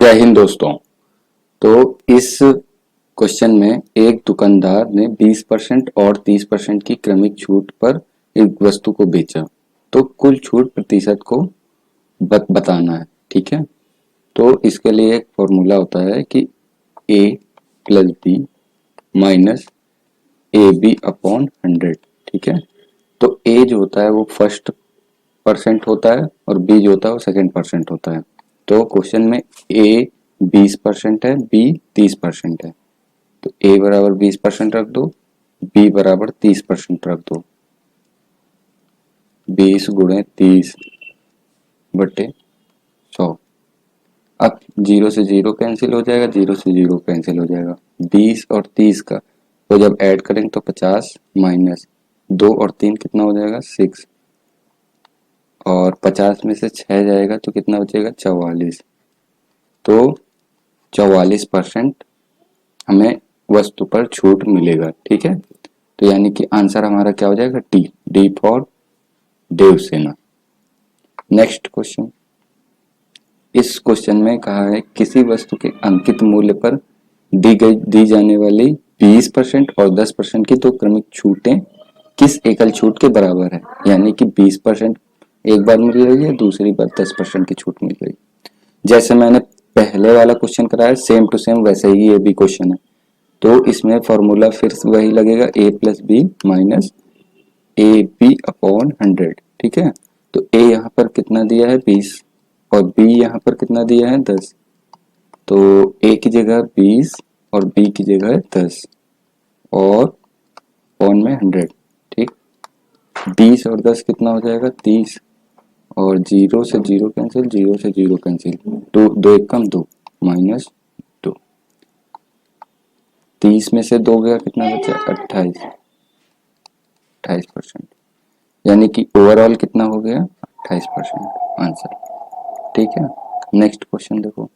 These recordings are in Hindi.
जय हिंद दोस्तों। तो इस क्वेश्चन में एक दुकानदार ने 20% और 30% की क्रमिक छूट पर एक वस्तु को बेचा। तो कुल छूट प्रतिशत को बताना है। ठीक है, तो इसके लिए एक फॉर्मूला होता है कि A plus B minus A B upon 100। ठीक है, तो ए जो होता है वो फर्स्ट परसेंट होता है और बी जो होता है वो सेकेंड परसेंट होता है। तो क्वेश्चन में ए 20% है, बी 30% है, तो ए बराबर 20% रख दो, बी बराबर 30% रख दो। 20 गुणे 30 बटे 100। अब जीरो से जीरो कैंसिल हो जाएगा, जीरो से जीरो कैंसिल हो जाएगा। 20 और 30 का तो जब ऐड करेंगे तो 50 माइनस 2 और 3 कितना हो जाएगा 6, और 50 में से 6 जाएगा तो कितना बचेगा 44। तो 44% हमें वस्तु पर छूट मिलेगा। ठीक है, तो यानी कि आंसर हमारा क्या हो जाएगा D, D for Devsena. Next question, इस क्वेश्चन में कहा है किसी वस्तु के अंकित मूल्य पर दी जाने वाली 20% और 10% की दो क्रमिक छूटें किस एकल छूट के बराबर है। यानी कि 20% एक बार मिल रही है, दूसरी बार 10% की छूट मिल रही है। जैसे मैंने पहले वाला क्वेश्चन कराया सेम टू सेम वैसे ही ये भी क्वेश्चन है। तो इसमें फॉर्मूला फिर वही लगेगा, A plus B minus A B upon 100। ठीक है, तो ए यहाँ पर कितना दिया है 20 और बी यहाँ पर कितना दिया है 10, तो ए की जगह 20 और बी की जगह 10 और अपॉन में 100। ठीक, 20 और 10 कितना हो जाएगा 30, और जीरो से जीरो कैंसिल, जीरो से जीरो कैंसिल, दो दो एक कम दो माइनस 2। 30 में से 2 गया कितना बचा 28, 28%। यानी कि ओवरऑल कितना हो गया 28% आंसर। ठीक है, नेक्स्ट क्वेश्चन देखो।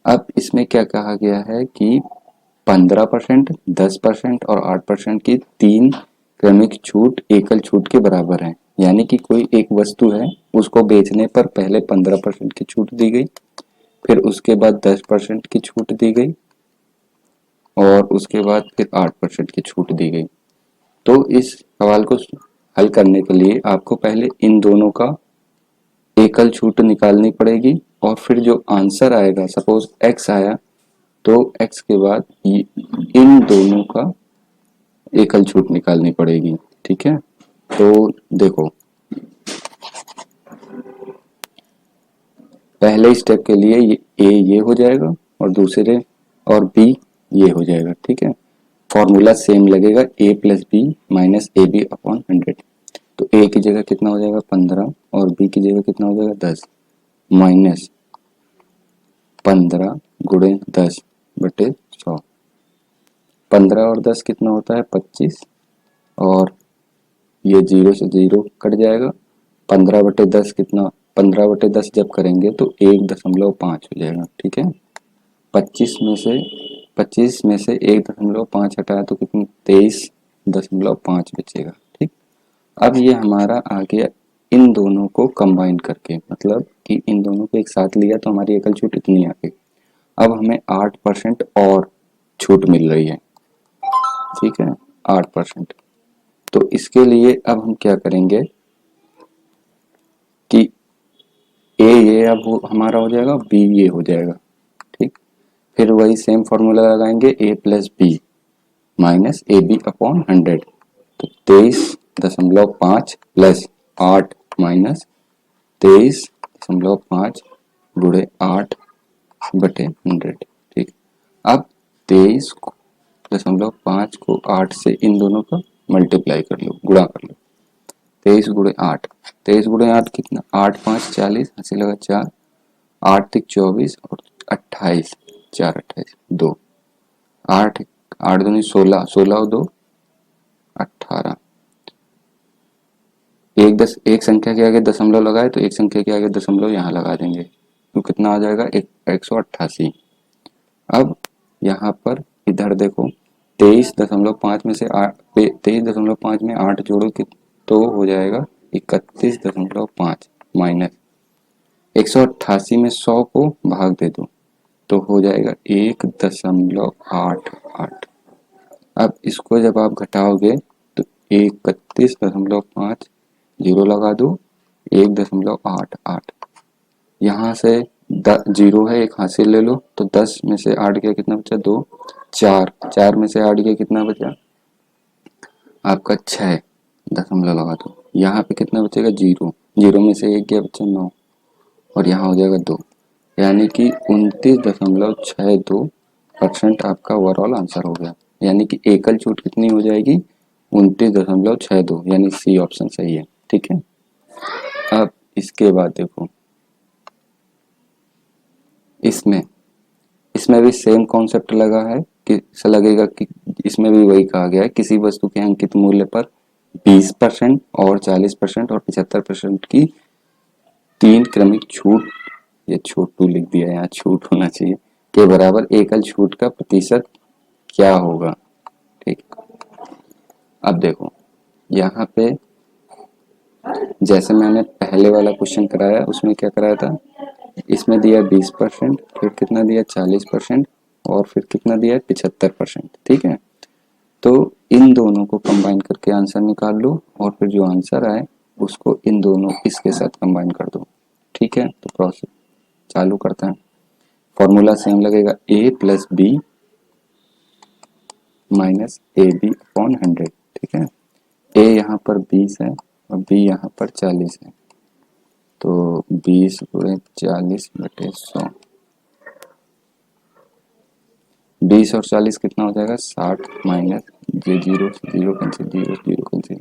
अब इसमें क्या कहा गया है कि 15%, 10% और 8% की तीन क्रमिक छूट एकल छूट के बराबर है। यानी कि कोई एक वस्तु है, उसको बेचने पर पहले 15% की छूट दी गई, फिर उसके बाद 10% की छूट दी गई और उसके बाद फिर 8% की छूट दी गई। तो इस सवाल को हल करने के लिए आपको पहले इन दोनों का एकल छूट निकालनी पड़ेगी और फिर जो आंसर आएगा, सपोज x आया, तो x के बाद इन दोनों का एकल छूट निकालनी पड़ेगी। ठीक है, तो देखो पहले स्टेप के लिए ये हो जाएगा और दूसरे और b ये हो जाएगा। ठीक है, फॉर्मूला सेम लगेगा, a plus B minus A B upon 100। तो a की जगह कितना हो जाएगा 15 और b की जगह कितना हो जाएगा 10 माइनस 15 गुणे 10 बटे 100। 15 और 10 कितना होता है 25, और ये जीरो से जीरो कट जाएगा। 15 बटे 10 कितना, 15 बटे 10 जब करेंगे तो 1.5 हो जाएगा। ठीक है, 25 में से 1.5 हटाया तो कितना 23.5 बचेगा। ठीक, अब ये हमारा आ गया इन दोनों को कंबाइन करके, मतलब कि इन दोनों को एक साथ लिया तो हमारी एकल छूट इतनी आ गई। अब हमें 8% और छूट मिल रही है। ठीक है, 8%। तो इसके लिए अब हम क्या करेंगे कि ए ये अब हमारा हो जाएगा, बी ये हो जाएगा। ठीक, फिर वही सेम फॉर्मूला लगाएंगे, A plus B minus A B upon 100। तो 23.5 प्लस 8 माइनस 23.5 गुणे 8 बटे 100। ठीक, अब 23.5 को 8 से इन दोनों का मल्टीप्लाई कर लो, गुणा कर लो। 23 गुणे 8, 23 गुणे 8 कितना 8 5 40, हंसी लगा 4, 8 तिक 24 और 28, 4 28 2, 8 8 दूनी 16, 16 और 2 18। एक संख्या के आगे दशमलव लगाए तो एक संख्या के आगे दशमलव यहाँ लगा देंगे, तो कितना आ जाएगा 188। अब यहाँ पर इधर देखो 23.5 में से 23.5 में 8 जोड़ो कि तो हो जाएगा 31.5 माइनस 188 में 100 को भाग दे दो तो हो जाएगा 1.88। अब इसको जब आप घटाओगे तो 31.5 लगा दो 1.88। यहाँ से जीरो है, एक हासिल ले लो तो 10 में से 8 गया कितना बचा, 2, 4, 4 में से 8 गया कितना बचा आपका 6 दशमलव लगा दो। यहाँ पे कितना बचेगा, जीरो, जीरो में से एक गया बचा 9 और यहाँ हो जाएगा 2, यानी कि 29.62% आपका ओवरऑल आंसर हो गया। यानी कि एकल छूट कितनी हो जाएगी, 29.62, यानी सी ऑप्शन सही है। ठीक है, अब इसके बाद देखो इसमें इसमें भी सेम कॉन्सेप्ट लगा है कि ऐसा लगेगा कि इसमें भी वही कहा गया है, किसी वस्तु के अंकित मूल्य पर 20% और 40% और 75% की 3 क्रमिक छूट, ये छोटू लिख दिया है यहाँ, छूट होना चाहिए, के बराबर एकल छूट का प्रतिशत क्या होगा। ठीक, अब देखो यहाँ पे जैसे मैंने पहले वाला क्वेश्चन कराया उसमें क्या कराया था, इसमें दिया 20%, फिर कितना दिया 40% और फिर कितना दिया 75%। ठीक है, तो इन दोनों को कंबाइन करके आंसर निकाल लो और फिर जो आंसर आए उसको इन दोनों इसके साथ कंबाइन कर दो। ठीक है, तो प्रोसेस चालू करते हैं। फॉर्मूला सेम लगेगा, a plus B minus A B upon 100। ठीक है, a यहाँ पर 20 है और b यहाँ पर 40 है, तो 20 गुणे 40/100, 20 और 40 कितना हो जाएगा 60 माइनस ये zero zero cancel, zero zero cancel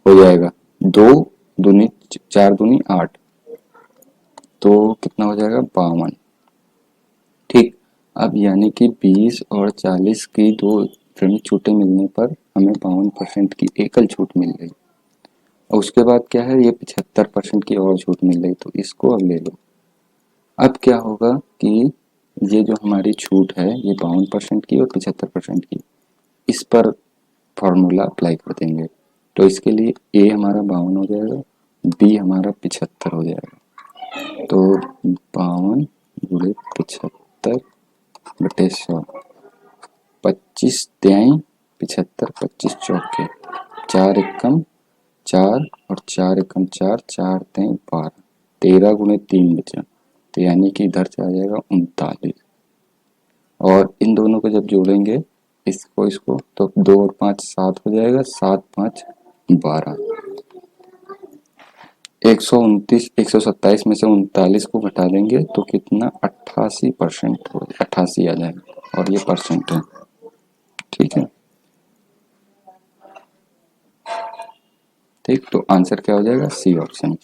हो जाएगा 2 दूनी 4 दूनी 8, तो कितना हो जाएगा 52। ठीक, अब यानी कि 20 और 40 की दो क्रमिक छूटें मिलने पर हमें 52% की एकल छूट मिल गई और उसके बाद क्या है, ये 75% की और छूट मिल गई, तो इसको अब ले लो। अब क्या होगा कि ये जो हमारी छूट है ये 52% की और 75% की, इस पर फॉर्मूला अप्लाई कर देंगे, तो इसके लिए ए हमारा 52 हो जाएगा, बी हमारा 75 हो जाएगा, तो 52 गुणे 75/100, 25 त्याई 75, 25 चौके, 4 एकम 4 और 4 एकम 4, 4 त्याई 12, 13 गुणे 3 बचा, तो यानी कि इधर से आ जाएगा 39। और इन दोनों को जब जोड़ेंगे इसको तो 2 और 5 7 हो जाएगा, 7 5 12, 129 127 में से 39 को घटा देंगे तो कितना 88% हो, 88 आ जाएगा और ये परसेंट है। ठीक है, ठीक, तो आंसर क्या हो जाएगा, सी ऑप्शन।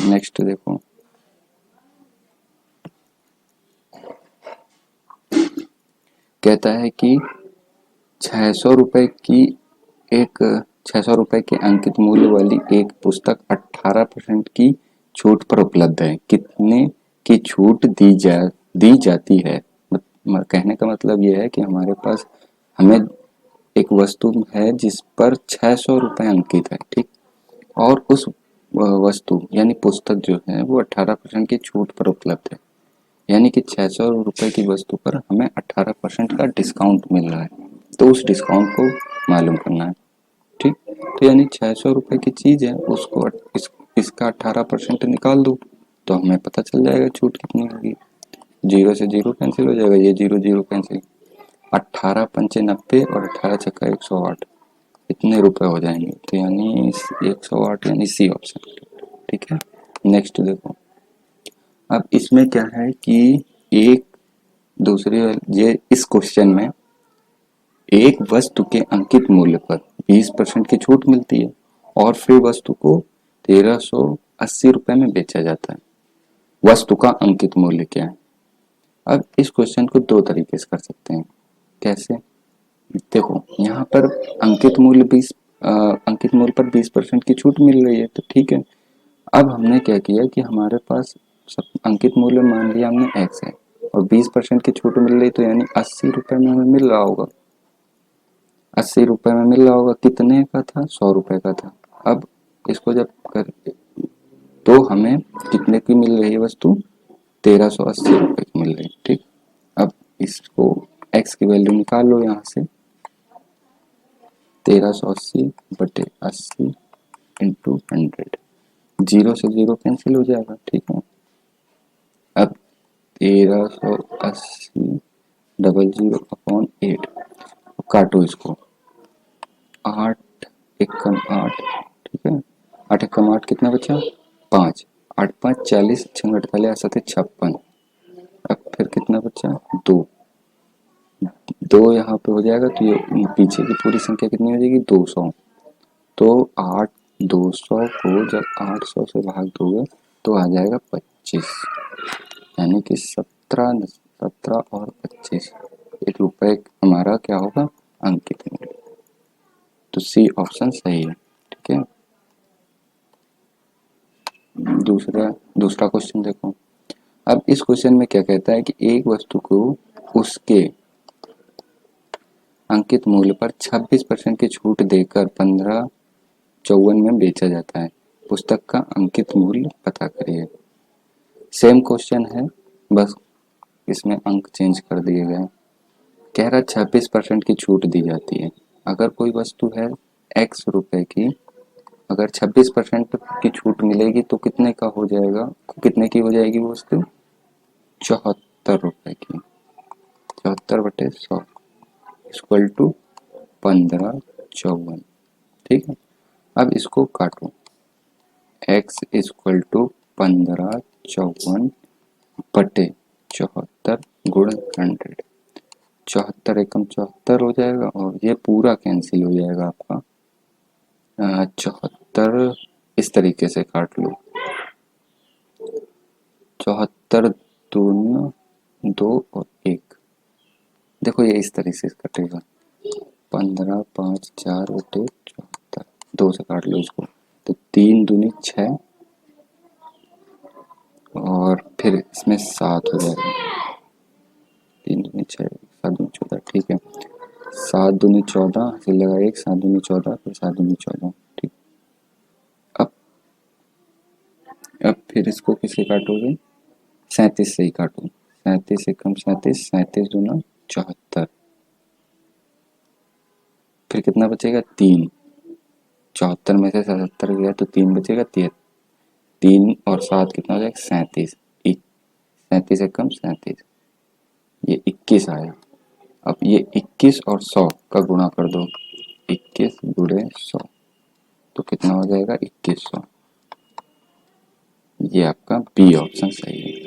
नेक्स्ट देखो, कहता है कि 600 रुपए की एक 600 रुपए के अंकित मूल्य वाली एक पुस्तक 18% की छूट पर उपलब्ध है, कितने की छूट दी जाती है। कहने का मतलब यह है कि हमारे पास हमें एक वस्तु है जिस पर 600 रुपए अंकित है, ठीक, और उस वस्तु यानी पुस्तक जो है वो 18% की छूट पर उपलब्ध है, यानी कि 600 रुपए की वस्तु पर हमें 18% का डिस्काउंट मिल रहा है, तो उस डिस्काउंट को मालूम करना है। ठीक, तो यानी 600 रुपए की चीज है उसको इसका 18% निकाल दो तो हमें पता चल जाएगा छूट कितनी होगी। जीरो से जीरो कैंसिल हो जाएगा, ये जीरो जीरो कैंसिल, 18 पंचे 90 और 18 छक्का 108, इतने रुपए हो जाएंगे, तो यानी 108 यानी सी ऑप्शन। ठीक है, नेक्स्ट देखो, अब इसमें क्या है कि एक दूसरे ये इस क्वेश्चन में एक वस्तु के अंकित मूल्य पर 20% की छूट मिलती है और फिर वस्तु को 1380 रुपए में बेचा जाता है। वस्तु का अंकित मूल्य क्या है। अब इस क्वेश्चन को दो तरीके से कर सकते हैं। कैसे, देखो यहाँ पर अंकित मूल्य पर 20% की छूट मिल रही है, तो ठीक है, अब हमने क्या किया कि हमारे पास अंकित मूल्य मान लिया हमने x है और 20% की छूट मिल रही, तो यानी 80 रुपए में हमें मिल रहा होगा, 80 रुपए में मिल रहा होगा, कितने का था, 100 रुपए का था। अब इसको जब कर तो हमें कितने की मिल रही है वस्तु, 1380 रुपए की मिल रही है। ठीक, अब इसको x की वैल्यू निकाल लो यहाँ से, 1380 बटे 80 इंटू 100, 0 से 0 कैंसिल हो जाएगा। ठीक है, अब 1380 डबल 0 अपॉन 8, काटो इसको, 8 एकम 8, ठीक है, 8 एकम 8 कितना बचा, 5, 8 5 40, 6 अड़तालीस 56, अब फिर कितना बचा, 2, 2 यहाँ पे हो जाएगा तो ये पीछे की पूरी संख्या कितनी हो जाएगी, 200। तो 8 200 को जब 800 से भाग दोगे तो आ जाएगा 25, यानी कि 17 और 25 एक रुपए हमारा क्या होगा, अंकित मूल्य। तो सी ऑप्शन सही है। ठीक है, दूसरा क्वेश्चन देखो। अब इस क्वेश्चन में क्या कहता है कि एक वस्तु को उसके अंकित मूल्य पर 26% की छूट देकर 1554 में बेचा जाता है। पुस्तक का अंकित मूल्य पता करिए। सेम क्वेश्चन है, बस इसमें अंक चेंज कर दिए गए। कह रहा 26% की छूट दी जाती है। अगर कोई वस्तु है x रुपए की, अगर 26% की छूट मिलेगी तो कितने का हो जाएगा, कितने की हो जाएगी वो वस्तु, 74 रुपए की, 74 बटे 100 इक्वल टू 1554। ठीक है, अब इसको काटो, x इक्वल टू 1554 बटे 74 गुण 100, 74 एकम 74 हो जाएगा और ये पूरा कैंसिल हो जाएगा आपका। 74 इस तरीके से काट लो, 74 दूनी 2 और 1, देखो ये इस तरीके से कटेगा, 15 5 4 बटे 74, 2 से काट लो इसको, तो 3 दूनी 6 और फिर इसमें 7 हो जाएगा, 3 दूनी 6 7 दूनी 14, ठीक है, 7 दूनी 14 फिर लगा 1, 7 दूनी 14 फिर 7 दूनी 14। ठीक, अब फिर इसको किससे काटोगे, 37 से ही काटो, 37 एकम 37, 37 दूना 74, फिर कितना बचेगा 3, 74 में से 77 गया तो 3 बचेगा, 3 और 7 कितना हो जाएगा 37, 37 एकम 37, ये 21 आया। अब ये 21 और 100 का गुणा कर दो, 21 गुणे 100 तो कितना हो जाएगा 2100। ये आपका बी ऑप्शन सही है।